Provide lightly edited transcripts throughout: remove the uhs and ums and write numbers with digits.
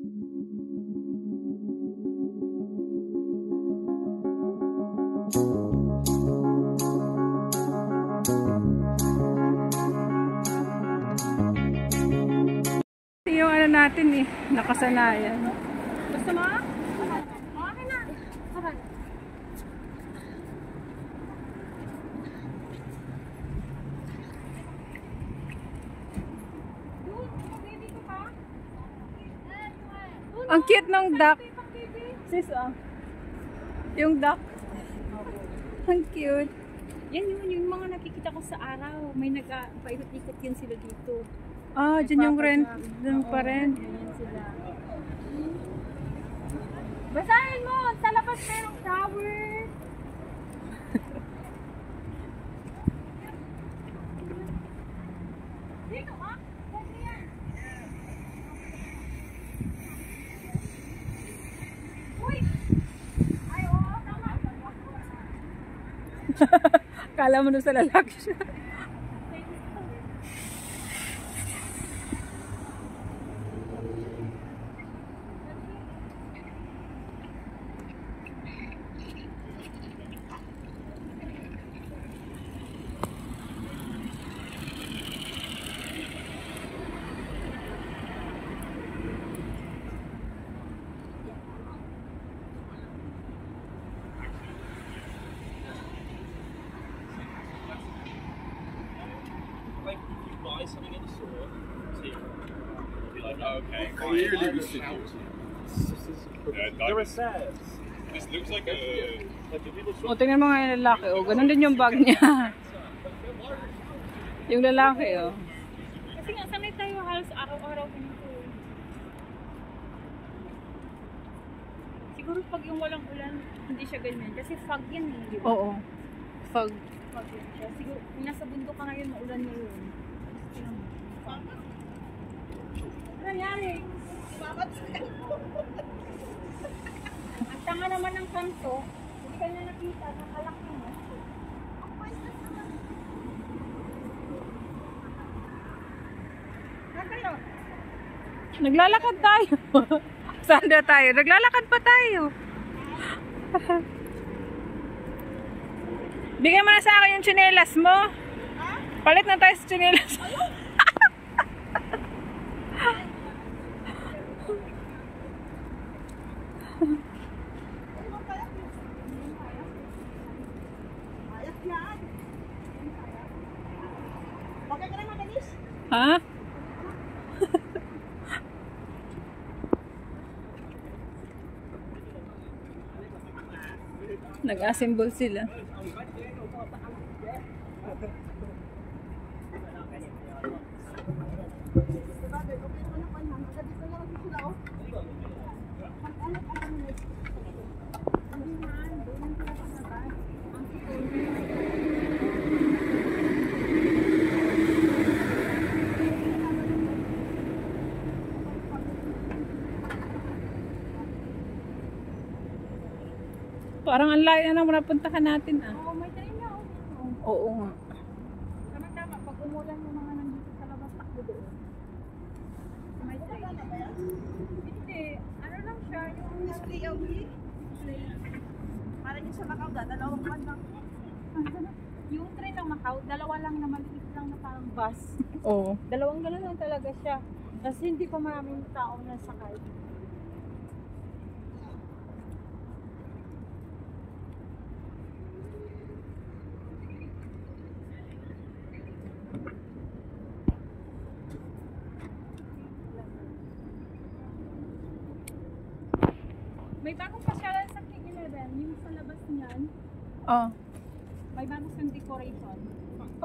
Yung ano natin eh, nakasanayan. Gusto mo? Okay na. Okay. Ang cute ng duck. Sis, oh. Yung duck. Ang cute. Yan yung mga nakikita ko sa araw. May nag-paikot-ikot yan sila dito. Ah, dyan yung rent. Dun pa rin. Yan sila. Basahin mo! Sa labas merong shower! Dito ha? Kasi yan! Uy! Ay, oo, tama! Kala mo nun sa lalaki siya. Like if you buy something at the store, so you'll be like, oh, okay, clearly we should use it. There are says. This looks like a little shop. O, tingnan mo nga yung lalaki. O, ganun din yung bag niya. Yung lalaki, o. Kasi nga, sanay tayo halos araw-araw ganito. Siguro pag yung walang ulan, hindi siya ganyan. Kasi fog yan eh, di ba? Oo. Fog. Fog yan siya. Siguro, nasa bundok ka ngayon, maulan ngayon. Ano nangyari? Ang tanga naman ng kanto, hindi ka na nakita, nakalaki mo. Nakalo. Naglalakad tayo. Saan na tayo? Naglalakad pa tayo. Bigyan mo na sa akin yung tsinelas mo. Palit na tayo sa tsinelas. Bakit ka na magalis? Ha? Nag-assemble sila. Parang ang layo na naman napuntahan natin ah. Oo, may train na. Oo nga. Tama-tama, pag umulan yung mga nandito sa labas, takbo doon. May train. Hindi, ano lang siya, yung display of parang yung sa Macau, dalawang buwan lang. Yung train ng Macau, dalawa lang na maliit lang na parang bus. Oo. Dalawang gano'n lang talaga siya. Kasi hindi pa maraming tao na sakay. May bagong pasyalan sa King 11, yung sa labas niyan, Oh. may bagong siyang decoration.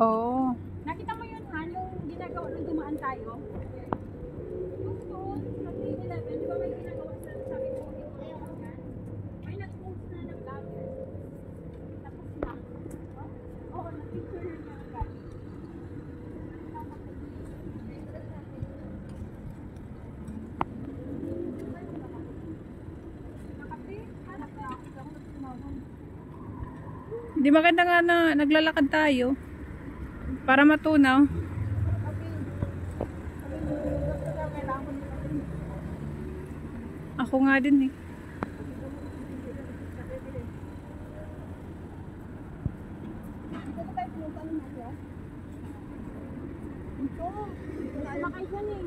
Oo. Nakita mo yun, Han, yung ginagawa nung dumaan tayo? Yung doon, sa King 11, di ba may ginagawa sa sabi ko, decoration yan? May nag-post na ng vlogger. Tapos na. Oo, na-picture na niya agad. Hindi maganda nga na naglalakad tayo. Para matunaw. Ako nga din eh. Dito ba tayo pinunta ng mga? Ito. Sumakay siya eh.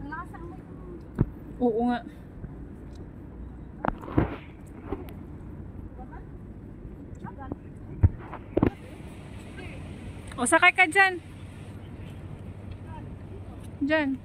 Ang lakas ang amoy. Oo nga. O, sakay ka dyan. Dyan.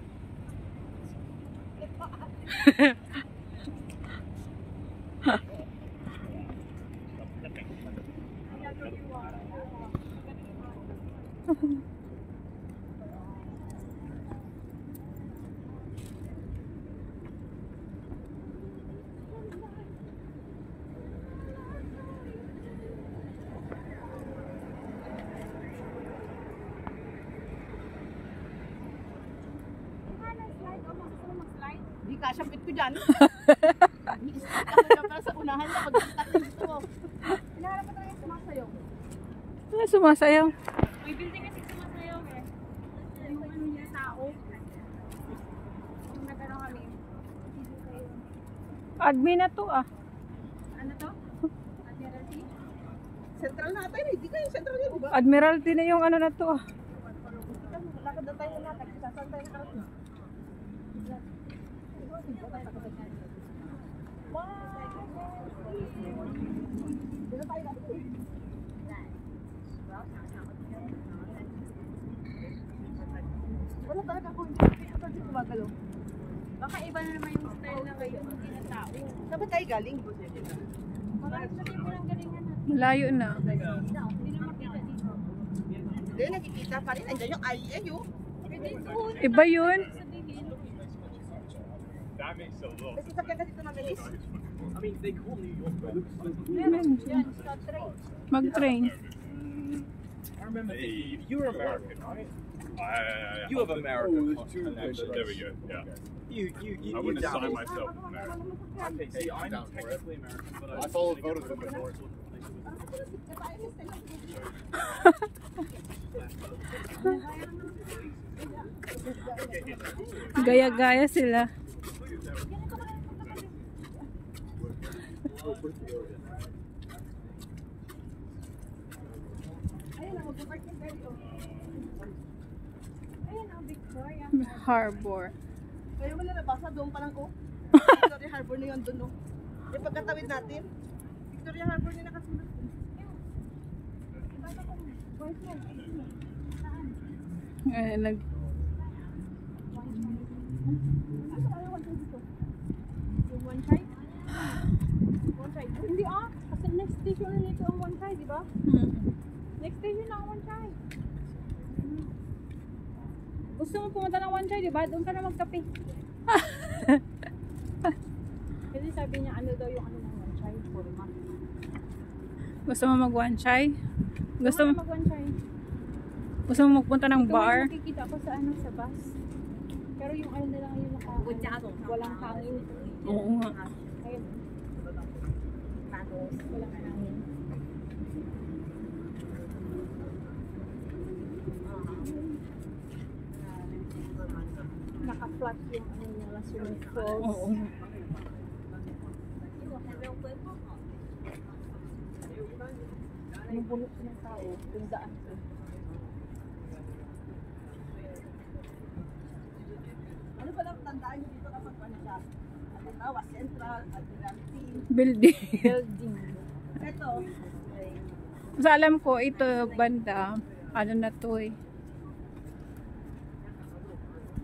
Di ka siyang ko dyan. I-start ako na para sa unahan na pag-start dito. Hinaharap pa talaga sumasayaw. Sumasayaw. May building kasi sumasayaw eh. Yung ano niya, tao. Kung nagano kami. Admin na to ah. Ano to? Admiralty? Central natin eh. Di kayo central yun ba? Admiralty na yung ano na to ah. Lakad na tayo na natin. Sasaan tayo nakarating? Wala talaga ako hindi gumagalaw. Baka iba na naman yung style na kayo hindi na tao. Saan ba tayo galing? Marami sa tayo pinanggalingan natin. Malayo na. Hindi na makita dito. Hindi, nakikita pa rin. Andiyan yung IAU. Pwede doon. Iba yun. That makes a lot. Kasi sakyan kasi ito mabilis. I mean, they call New York Yan, stop train. Mag-train. I remember you're American, right? You have American Connection. There we go. Yeah. I wouldn't assign myself American. Okay, see, I'm technically American, but I followed both of them before. Gaya-gaya sila. Ayun ang mag-park ng tayo. Ayun ang Victoria. Harbor. Kaya wala nabasa doon pa lang ko. Victoria Harbor na yun doon no. Yung pagkatawid natin, Victoria Harbor na nakasunod. Nag One side? One side. Hindi ah. Kasi next station na nito ang one side, di ba? Next station na ang one side. Gusto mo pumunta ng one side, di ba? Doon ka na magkape. Kasi sabi niya ano daw yung ano ng one side for month. Gusto mo mag-one-chai? Gusto mo mag one side? gusto mo magpunta ng bar? Nakikita ko sa ano sa bus. Pero yung ano na lang yung walang hangin. Oo nga. Ayun. Walang hangin. Naka-flat yung ano nila swimming pool. Oo. Yung bulok ng tao, yung daan ko. Ano ba lang tandaan nyo dito kapag ano siya? Ano tawa, Central, Admiralty, Building. Building. Ito, Sa alam ko, ito banda, ano na to eh.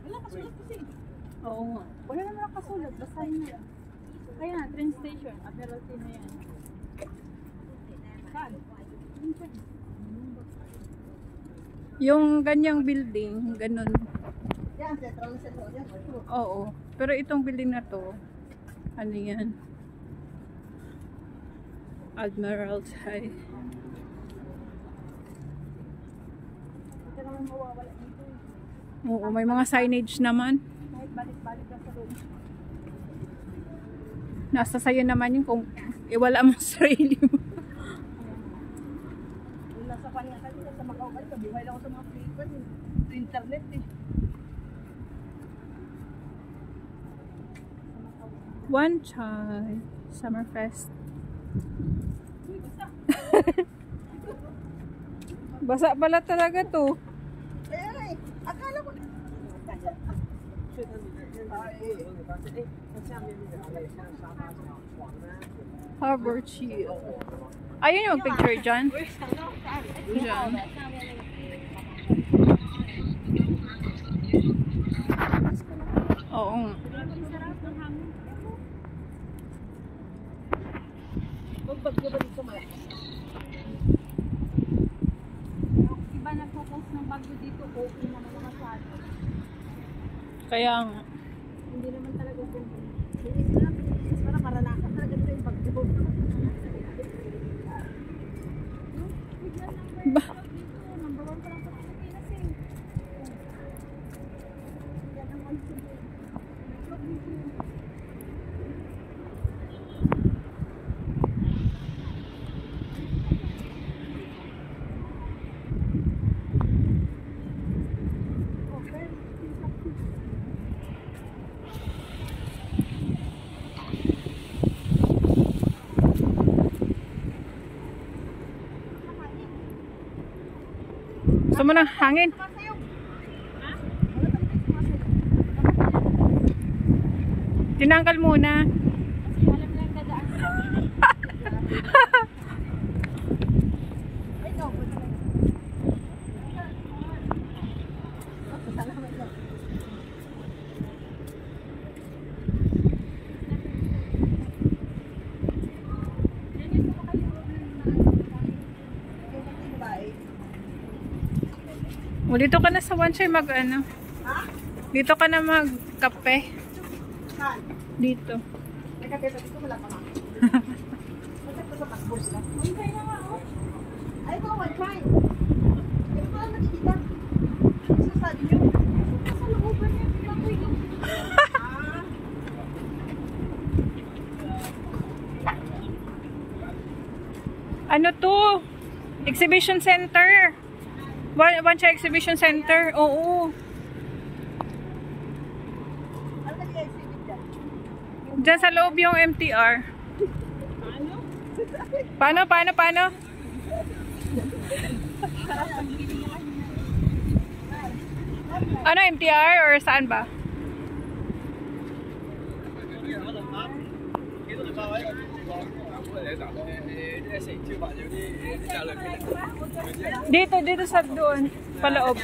wala kasulat kasi. Oo nga. Wala naman nakasulat, basta yun yan. Kaya na, train station, Admiralty na yan. Saan? Yung ganyang building, ganun. Yan, Central yan. Oo. Pero itong building na to, ano yan? Admiralty High. Ito naman mawawala dito. Oo, may mga signage naman. Kahit balik-balik lang sa room. Nasa sayo naman yung kung iwala mo sa sarili mo. nasa kanya kanina sa Macau ka, buhay lang ako sa mga Philippines, sa internet eh. One Chai Summerfest. Basa pala talaga to. Ayan eh, akala ko. Harbor Chill. Ayun yung picture dyan. Dyan. Oo. Magbagyo ba dito malaki? Iba nagpo-post ng bagyo dito, okay naman naman sa atin. Kaya nga. Hindi naman talaga kung bilis na lang, para maranasan talaga ito yung bagyo. Ba? Number 1 pa lang sa Pilipinas eh. Yan ang ano sa Gusto mo ng hangin? Tinanggal muna. alam lang dadaan sa ay no, O, dito ka na sa One Chai mag ano. Dito ka na mag kape. Dito. dito wala pa nga. Bakit pa sa passport lang? Ay, kaya na nga, oh. Ay, ito, one time. Hindi ko lang nakikita. Ano sabi niyo? Sa looban niya, pinakoy ko. Ano to? Exhibition Center. One Chai Exhibition Center. Oo. Ano na i-exhibit dyan? Diyan sa loob yung MTR. Paano? Ano, MTR or saan ba? Dito sa doon, paloob.